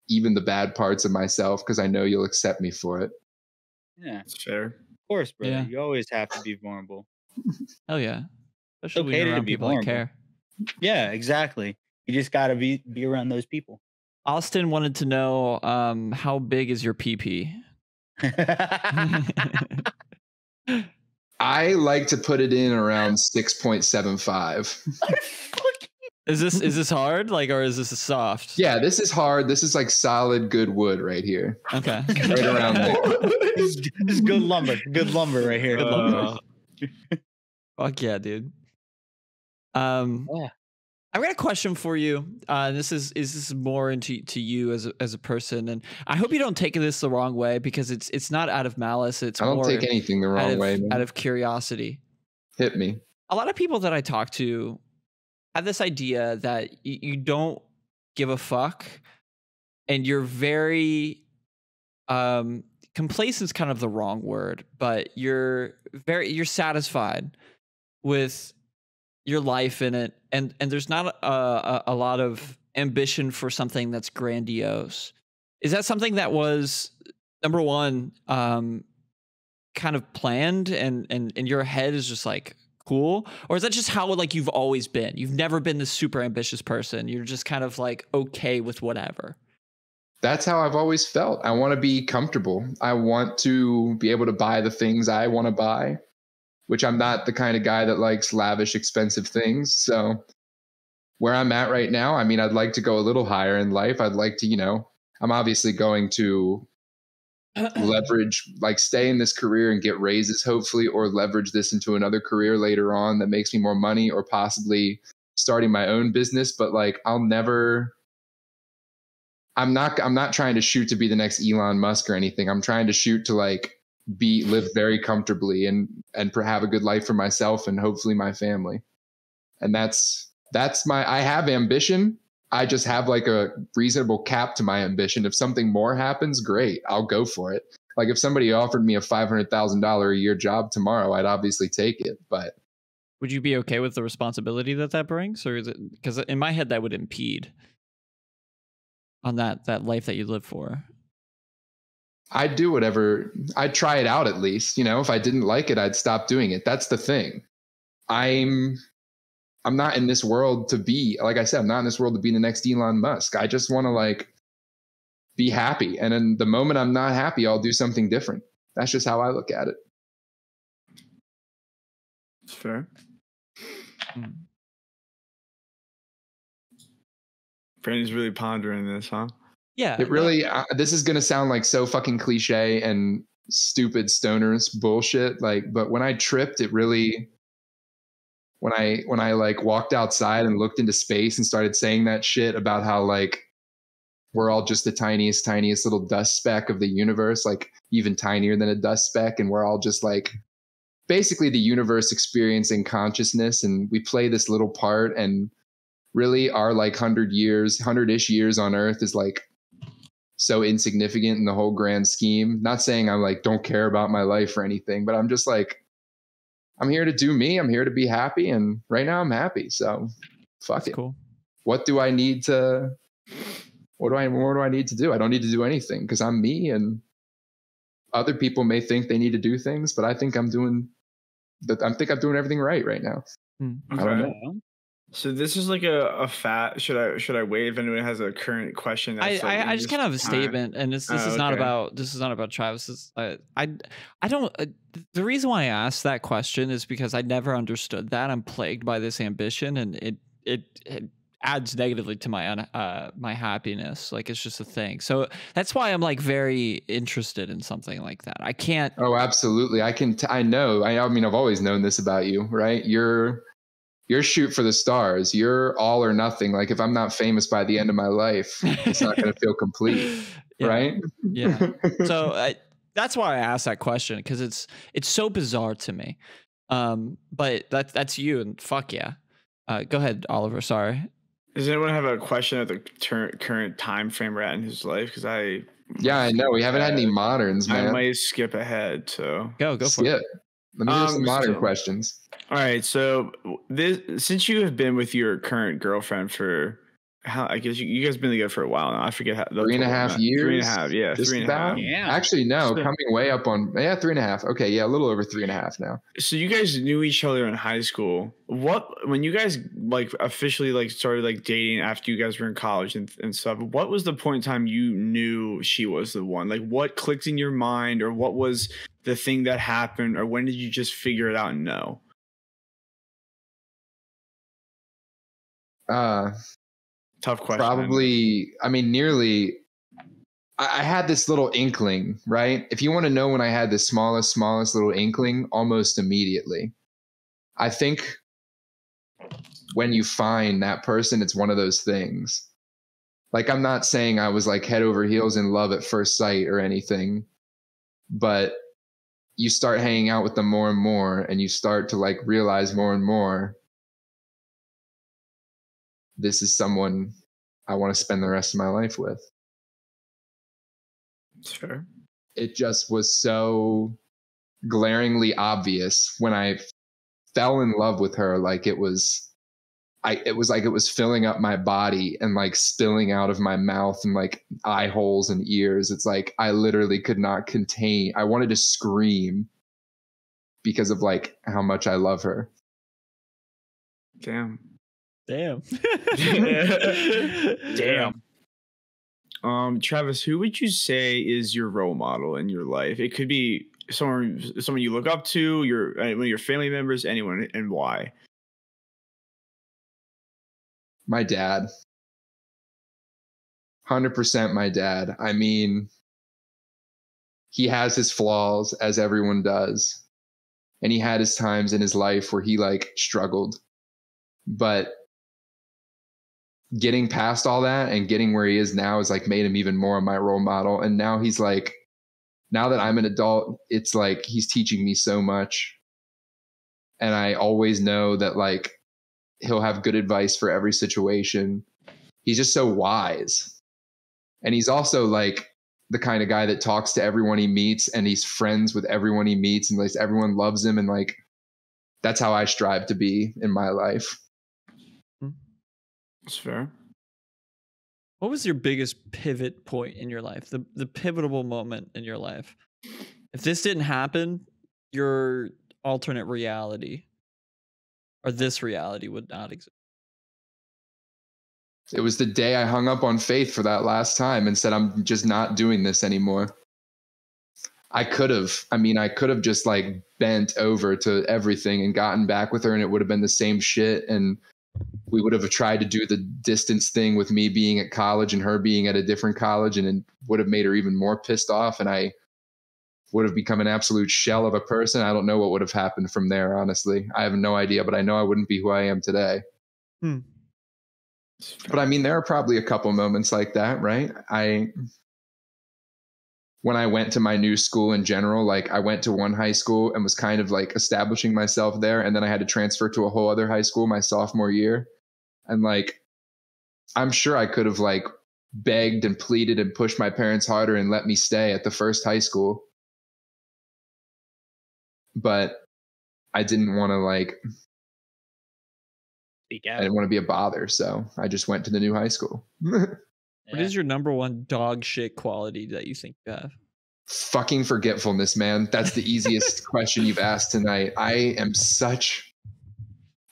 even the bad parts of myself because I know you'll accept me for it. Yeah, It's fair. of course, brother. Yeah. You always have to be vulnerable. Hell yeah. Especially when okay you're to around be people that vulnerable. care. Yeah, exactly. You just gotta be around those people. Austin wanted to know how big is your PP? I like to put it in around 6.75. Is this hard? Like, or is this soft? Yeah, this is hard. This is like solid good wood right here. Okay. Right around there. This is good lumber. Good lumber right here. Good lumber. Fuck yeah, dude. Yeah. I've got a question for you. This is more into you as a person, and I hope you don't take this the wrong way because it's not out of malice. It's I don't more take anything the wrong way. Man. Out of curiosity. Hit me. A lot of people that I talk to have this idea that you don't give a fuck, and you're very complacent is kind of the wrong word, but you're satisfied with your life in it, and there's not a lot of ambition for something that's grandiose. Is that something that was, number one, kind of planned and in your head is just like cool, or is that just how like you've always been? You've never been this super ambitious person. You're just kind of like okay with whatever. That's how I've always felt. I want to be comfortable. I want to be able to buy the things I want to buy, which I'm not the kind of guy that likes lavish, expensive things. So where I'm at right now, I mean, I'd like to go a little higher in life. I'd like to, I'm obviously going to leverage, like stay in this career and get raises, hopefully, or leverage this into another career later on that makes me more money, or possibly starting my own business. But like, I'm not trying to shoot to be the next Elon Musk or anything. I'm trying to shoot to like live very comfortably and have a good life for myself and hopefully my family. And that's I have ambition. I just have like a reasonable cap to my ambition. If something more happens, great, I'll go for it. Like if somebody offered me a $500,000 a year job tomorrow, I'd obviously take it. But would you be okay with the responsibility that brings, or is it, because in my head that would impede on that life that you live for? I'd do whatever. I'd try it out at least. If I didn't like it, I'd stop doing it. That's the thing. I'm not in this world to be, like I said, I'm not in this world to be the next Elon Musk. I just want to like be happy. And in the moment I'm not happy, I'll do something different. That's just how I look at it. It's fair. Brandon's really pondering this, huh? Yeah. It really, this is going to sound like so fucking cliche and stupid stoners bullshit. Like, but when I tripped, it really, when I like walked outside and looked into space and started saying that shit about how like we're all just the tiniest little dust speck of the universe, like even tinier than a dust speck. And we're all just like basically the universe experiencing consciousness. And we play this little part, and really our like 100-ish years on Earth is like so insignificant in the whole grand scheme. Not saying I'm like, don't care about my life or anything, but I'm just like, I'm here to do me. I'm here to be happy. And right now I'm happy. So fuck it. Cool. What do I need to do? I don't need to do anything because I'm me, and other people may think they need to do things, but I think I'm doing everything right now. Okay. I don't know. So this is like a fat. Should I wait if anyone has a current question? That's I just kind of have a statement, and this is not about Travis. I don't. The reason why I asked that question is because I never understood that. I'm plagued by this ambition, and it adds negatively to my my happiness. Like it's just a thing. So that's why I'm like very interested in something like that. I can't. Oh, absolutely. I know. I mean, I've always known this about you, right? You're shoot for the stars. You're all or nothing. Like if I'm not famous by the end of my life, it's not going to feel complete. Yeah. Right. Yeah. So that's why I asked that question, because it's so bizarre to me. But that's you, and fuck yeah. Go ahead, Oliver. Sorry. Does anyone have a question at the current time frame we're at in his life? Because I Yeah, I know. We haven't had any moderns, man. I might skip ahead. So Go for it. Skip. Let me hear some modern questions. All right. So since you have been with your current girlfriend for I guess you guys been together for a while now. I forget how 3.5 years. 3.5. Yeah, just 3.5. about. Yeah. Actually, no, coming way up on 3.5. Okay, yeah, a little over 3.5 now. So you guys knew each other in high school. When you guys like officially like started like dating after you guys were in college and stuff, what was the point in time you knew she was the one? Like what clicked in your mind, or what was the thing that happened, or when did you just figure it out and know? Tough question. Probably, I mean, nearly. I had this little inkling, right? If you want to know when I had the smallest little inkling, almost immediately. I think when you find that person, it's one of those things. Like, I'm not saying I was like head over heels in love at first sight or anything, but you start hanging out with them more and more, and you start to like realize more and more, this is someone I want to spend the rest of my life with. Sure. It just was so glaringly obvious when I fell in love with her. Like it was like it was filling up my body and like spilling out of my mouth and like eye holes and ears. It's like I literally could not contain. I wanted to scream because of like how much I love her. Damn. Damn. Travis, who would you say is your role model in your life? It could be someone you look up to, one of your family members, anyone, and why? My dad. 100% my dad. I mean, he has his flaws, as everyone does. And he had his times in his life where he like struggled. But getting past all that and getting where he is now has like made him even more of my role model. And now he's like, now that I'm an adult, it's like he's teaching me so much. And I always know that like he'll have good advice for every situation. He's just so wise. And he's also like the kind of guy that talks to everyone he meets, and he's friends with everyone he meets, and like everyone loves him. And like, that's how I strive to be in my life. That's fair. What was your biggest pivot point in your life? The pivotal moment in your life? If this didn't happen, your alternate reality or this reality would not exist. It was the day I hung up on Faith for that last time and said, I'm just not doing this anymore. I could have just like bent over to everything and gotten back with her, and it would have been the same shit. And we would have tried to do the distance thing with me being at college and her being at a different college, and it would have made her even more pissed off. And I would have become an absolute shell of a person. I don't know what would have happened from there, honestly. I have no idea, but I know I wouldn't be who I am today. But I mean, there are probably a couple moments like that, right? When I went to my new school in general, like I went to one high school and was kind of like establishing myself there. And then I had to transfer to a whole other high school my sophomore year. And like, I'm sure I could have like begged and pleaded and pushed my parents harder and let me stay at the first high school. But I didn't want to like, I didn't want to be a bother. So I just went to the new high school. What is your number one dog shit quality that you think you have? Fucking forgetfulness, man. That's the easiest question you've asked tonight. I am such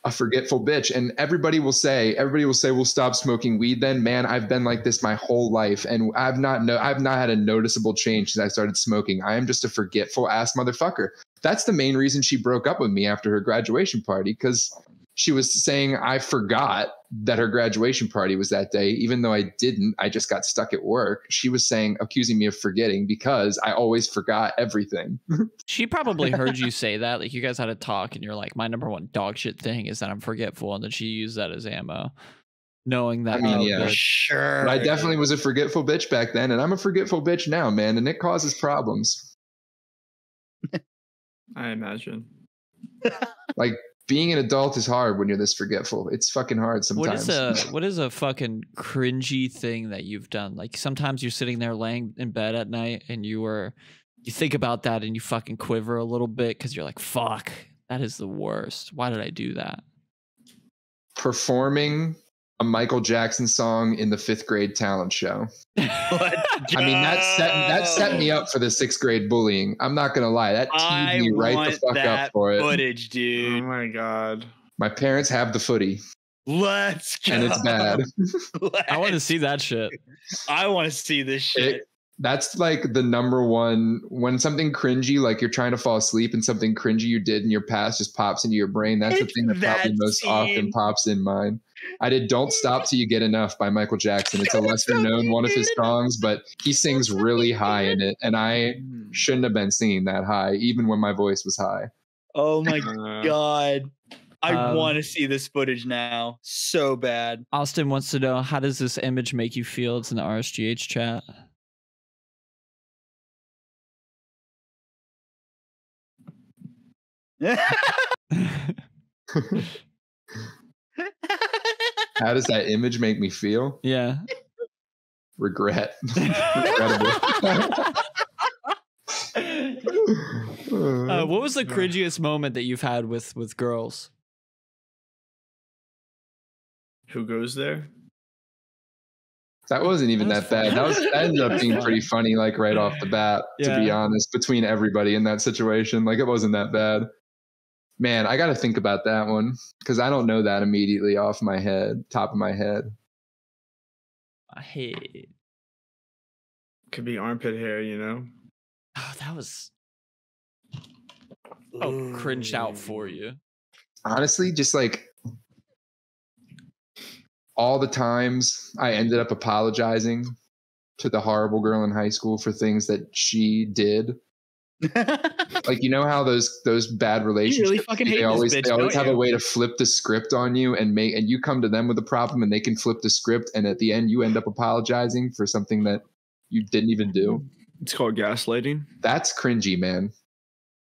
a forgetful bitch. And everybody will say, well, stop smoking weed then. Man, I've been like this my whole life. And I've not had a noticeable change since I started smoking. I am just a forgetful ass motherfucker. That's the main reason she broke up with me after her graduation party, because she was saying I forgot that her graduation party was that day, even though I didn't. I just got stuck at work. She was accusing me of forgetting because I always forgot everything. She probably heard you say that. Like, you guys had a talk and you're like, my number one dog shit thing is that I'm forgetful. And then she used that as ammo, knowing that. I mean, yeah, sure. But I definitely was a forgetful bitch back then. And I'm a forgetful bitch now, man. And it causes problems. I imagine. Like, being an adult is hard when you're this forgetful. It's fucking hard sometimes. What is a fucking cringy thing that you've done? Like sometimes you're sitting there laying in bed at night and you think about that and you fucking quiver a little bit because you're like, fuck, that is the worst. Why did I do that? Performing a Michael Jackson song in the 5th grade talent show. I mean, that set me up for the 6th grade bullying. I'm not gonna lie, that teed me right the fuck up for it. Footage, dude. Oh my god. My parents have the footy. Let's go. And it's bad. I want to see that shit. I want to see this shit. That's like the number one, when something cringy, like you're trying to fall asleep and something cringy you did in your past just pops into your brain. That's the thing that probably most often pops in mine. I did Don't Stop Till You Get Enough by Michael Jackson. It's a lesser known one of his songs, but he sings really high in it. And I shouldn't have been singing that high, even when my voice was high. Oh my God. I want to see this footage now so bad. Austin wants to know, how does this image make you feel? It's in the RSGH chat. How does that image make me feel? Yeah. Regret. Regrettable. What was the cringiest moment that you've had with girls? Who goes there? That wasn't even that bad. That ended up being pretty funny, like right off the bat, to be honest, between everybody in that situation. Like, it wasn't that bad. Man, I got to think about that one because I don't know that immediately off my head, top of my head. I hate. Could be armpit hair, you know? Oh, that was cringed out for you. Honestly, just like all the times I ended up apologizing to the horrible girl in high school for things that she did. Like, you know how those bad relationships, really fucking hate they always have a way to flip the script on you and you come to them with a problem and they can flip the script, and at the end you end up apologizing for something that you didn't even do. It's called gaslighting. That's cringy, man.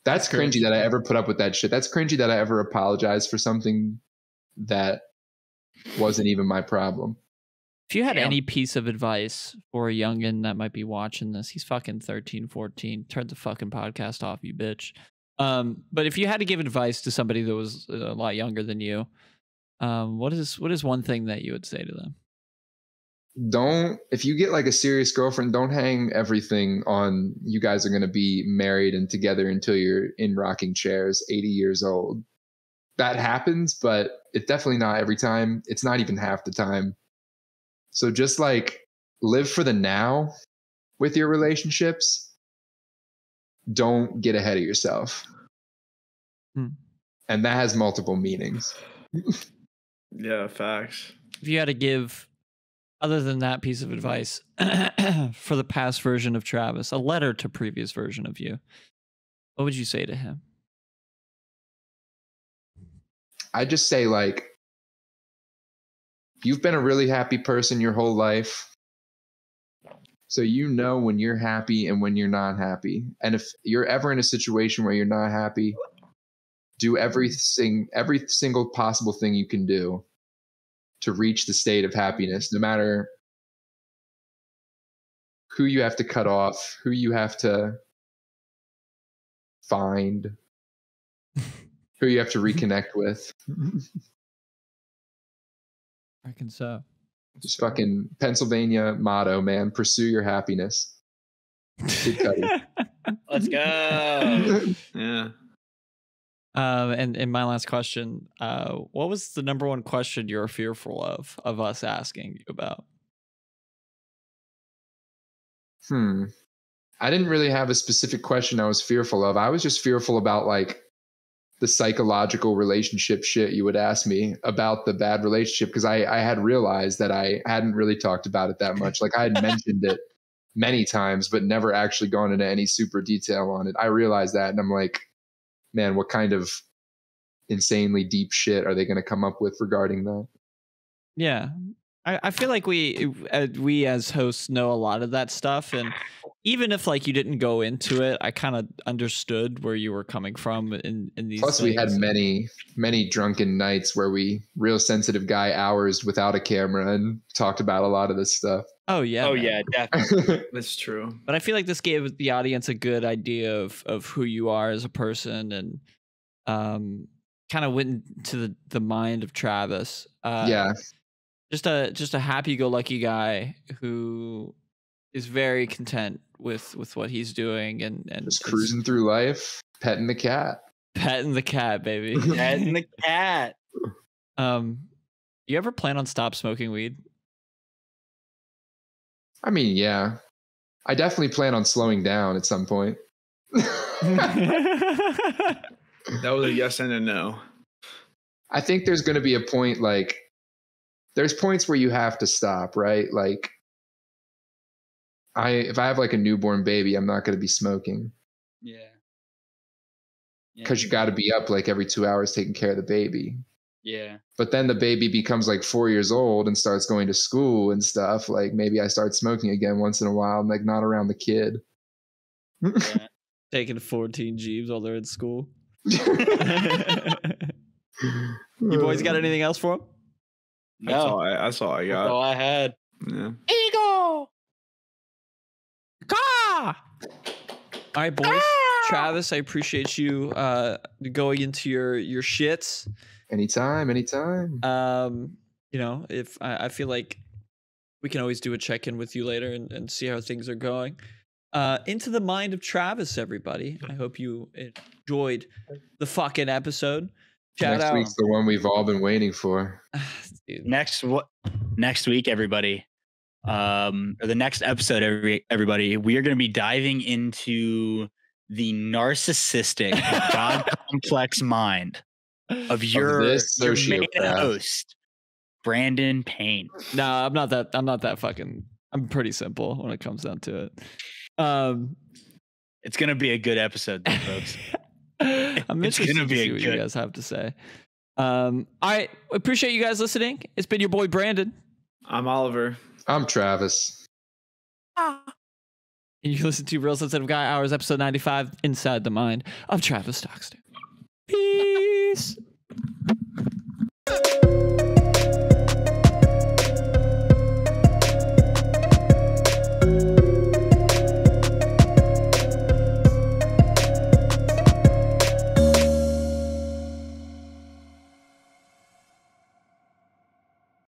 That's cringy that I ever put up with that shit. That's cringy that I ever apologized for something that wasn't even my problem. If you had any piece of advice for a youngin that might be watching this, he's fucking 13, 14. Turn the fucking podcast off, you bitch. But if you had to give advice to somebody that was a lot younger than you, what is one thing that you would say to them? If you get like a serious girlfriend, don't hang everything on you guys are going to be married and together until you're in rocking chairs, 80 years old. That happens, but it's definitely not every time. It's not even half the time. So just like live for the now with your relationships. Don't get ahead of yourself. And that has multiple meanings. Yeah, facts. If you had to give, other than that piece of advice, for the past version of Travis, a letter to previous version of you, what would you say to him? I just say, like, you've been a really happy person your whole life. So you know when you're happy and when you're not happy. And if you're ever in a situation where you're not happy, do every single possible thing you can do to reach the state of happiness, no matter who you have to cut off, who you have to find, who you have to reconnect with. I reckon so. Just fucking Pennsylvania motto, man. Pursue your happiness. Kid Cudi. Let's go. Yeah. And my last question, what was the number one question you're fearful of us asking you about? I didn't really have a specific question I was fearful of. I was just fearful about like the psychological relationship shit you would ask me about the bad relationship, because I had realized that I hadn't really talked about it that much. Like I had mentioned it many times, but never actually gone into any super detail on it. I realized that, and I'm like, man, what kind of insanely deep shit are they going to come up with regarding that? Yeah. I feel like we as hosts know a lot of that stuff, and even if like you didn't go into it, I kind of understood where you were coming from in these Plus, things. we had many drunken nights where we real sensitive guy hours without a camera and talked about a lot of this stuff. Oh yeah. Oh man. yeah, definitely. That's true. But I feel like this gave the audience a good idea of who you are as a person, and kind of went into the mind of Travis. Yeah. Just a happy-go-lucky guy who is very content with what he's doing and Just cruising through life, petting the cat. petting the cat, baby. Petting the cat. You ever plan on stop smoking weed? I mean, yeah. I definitely plan on slowing down at some point. That was a yes and a no. I think there's going to be a point, like, there's points where you have to stop, right? Like, if I have like a newborn baby, I'm not going to be smoking. Yeah. Because you got to be up like every 2 hours taking care of the baby. Yeah. But then the baby becomes like 4 years old and starts going to school and stuff. Like maybe I start smoking again once in a while, like not around the kid. Yeah. Taking 14 G's while they're in school. You boys got anything else for him? No. That's all I got. That's all I had. Yeah. Eagle! Caw! All right, boys. Travis, I appreciate you going into your shits. Anytime. You know, if I feel like we can always do a check-in with you later and see how things are going. Into the mind of Travis, everybody. I hope you enjoyed the fucking episode. Shout Next out. week's the one we've all been waiting for. Dude. Next week, everybody. Or the next episode, everybody, we are going to be diving into the narcissistic god complex mind of your main host, Brandyn Payne. No, I'm not that fucking. I'm pretty simple when it comes down to it. It's gonna be a good episode, though, folks. I'm interested to see what you guys have to say. All right, appreciate you guys listening. It's been your boy Brandyn. I'm Oliver. I'm Travis. And you listen to Real Sensitive Guy Hours, episode 95, Inside the Mind of Travis Stocksdale. Peace.